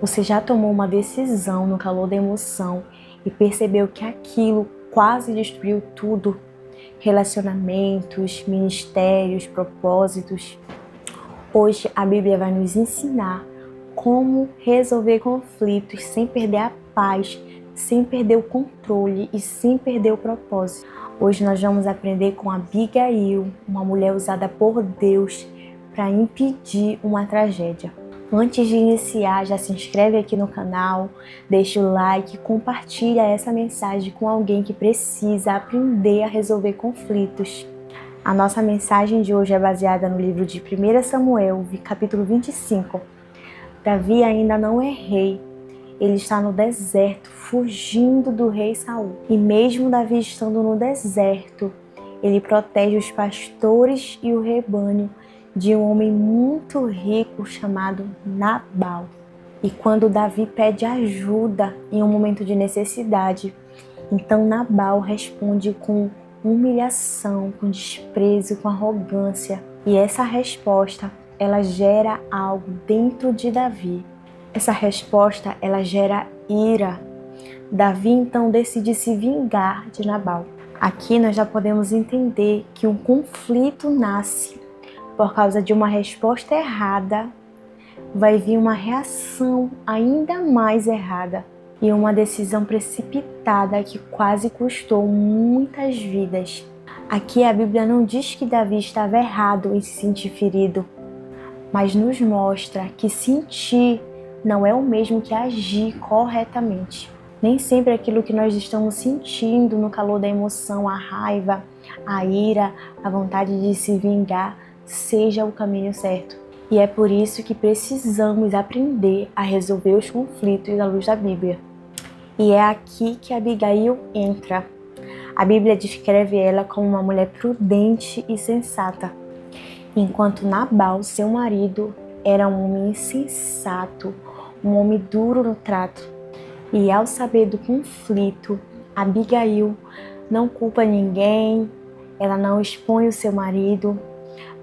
Você já tomou uma decisão no calor da emoção e percebeu que aquilo quase destruiu tudo? Relacionamentos, ministérios, propósitos. Hoje a Bíblia vai nos ensinar como resolver conflitos sem perder a paz, sem perder o controle e sem perder o propósito. Hoje nós vamos aprender com Abigail, uma mulher usada por Deus para impedir uma tragédia. Antes de iniciar, já se inscreve aqui no canal, deixa o like, compartilha essa mensagem com alguém que precisa aprender a resolver conflitos. A nossa mensagem de hoje é baseada no livro de 1 Samuel, capítulo 25. Davi ainda não é rei, ele está no deserto, fugindo do rei Saul. E mesmo Davi estando no deserto, ele protege os pastores e o rebanho de um homem muito rico chamado Nabal. E quando Davi pede ajuda em um momento de necessidade, então Nabal responde com humilhação, com desprezo, com arrogância. E essa resposta, ela gera algo dentro de Davi. Essa resposta, ela gera ira. Davi então decide se vingar de Nabal. Aqui nós já podemos entender que um conflito nasce por causa de uma resposta errada, vai vir uma reação ainda mais errada e uma decisão precipitada que quase custou muitas vidas. Aqui a Bíblia não diz que Davi estava errado em se sentir ferido, mas nos mostra que sentir não é o mesmo que agir corretamente. Nem sempre aquilo que nós estamos sentindo no calor da emoção, a raiva, a ira, a vontade de se vingar, seja o caminho certo. E é por isso que precisamos aprender a resolver os conflitos à luz da Bíblia. E é aqui que Abigail entra. A Bíblia descreve ela como uma mulher prudente e sensata, enquanto Nabal, seu marido, era um homem insensato, um homem duro no trato. E ao saber do conflito, Abigail não culpa ninguém, ela não expõe o seu marido,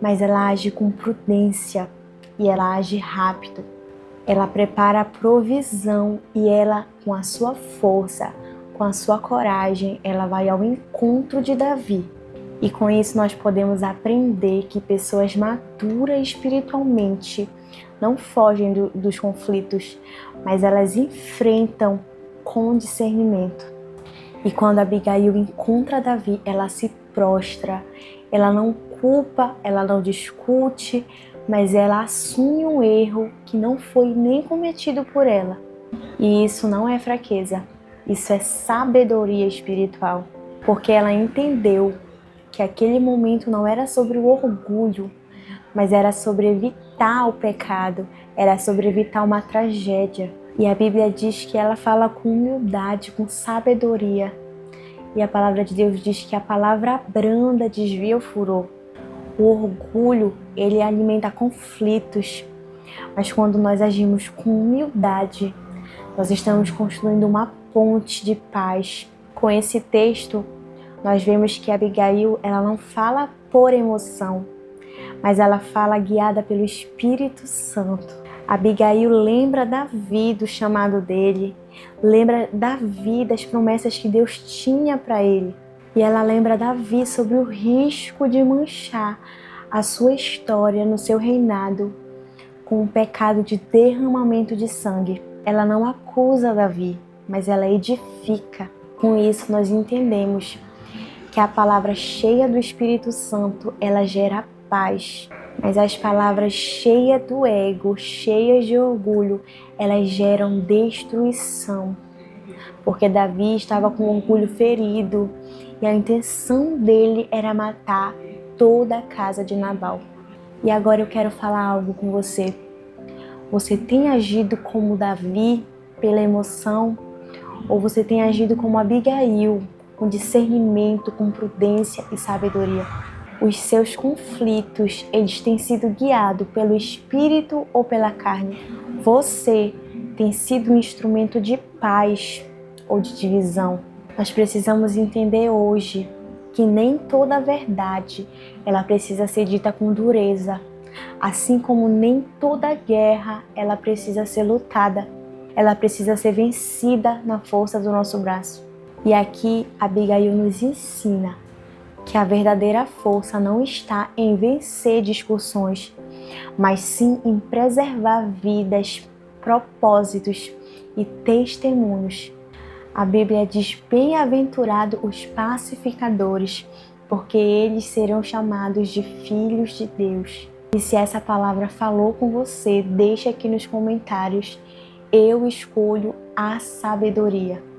mas ela age com prudência e ela age rápido. Ela prepara a provisão e ela, com a sua força, com a sua coragem, ela vai ao encontro de Davi. E com isso nós podemos aprender que pessoas maduras espiritualmente não fogem dos conflitos, mas elas enfrentam com discernimento. E quando Abigail encontra Davi, ela se prostra, ela não culpa, ela não discute, mas ela assume um erro que não foi nem cometido por ela. E isso não é fraqueza, isso é sabedoria espiritual, porque ela entendeu que aquele momento não era sobre o orgulho, mas era sobre evitar o pecado, era sobre evitar uma tragédia. E a Bíblia diz que ela fala com humildade, com sabedoria. E a palavra de Deus diz que a palavra branda desvia o furor. O orgulho, ele alimenta conflitos. Mas quando nós agimos com humildade, nós estamos construindo uma ponte de paz. Com esse texto, nós vemos que Abigail, ela não fala por emoção, mas ela fala guiada pelo Espírito Santo. Abigail lembra Davi do chamado dele, lembra Davi das promessas que Deus tinha para ele. E ela lembra Davi sobre o risco de manchar a sua história no seu reinado com o pecado de derramamento de sangue. Ela não acusa Davi, mas ela edifica. Com isso nós entendemos que a palavra cheia do Espírito Santo, ela gera paz. Mas as palavras cheias do ego, cheias de orgulho, elas geram destruição. Porque Davi estava com o orgulho ferido e a intenção dele era matar toda a casa de Nabal. E agora eu quero falar algo com você. Você tem agido como Davi pela emoção? Ou você tem agido como Abigail, com discernimento, com prudência e sabedoria? Os seus conflitos, eles têm sido guiados pelo Espírito ou pela carne? Você tem sido um instrumento de paz ou de divisão? Nós precisamos entender hoje que nem toda a verdade ela precisa ser dita com dureza, assim como nem toda guerra ela precisa ser lutada. ela precisa ser vencida na força do nosso braço. E aqui Abigail nos ensina que a verdadeira força não está em vencer discussões, mas sim em preservar vidas, propósitos e testemunhos. A Bíblia diz: bem-aventurados os pacificadores, porque eles serão chamados de filhos de Deus. E se essa palavra falou com você, deixa aqui nos comentários. Eu escolho a sabedoria.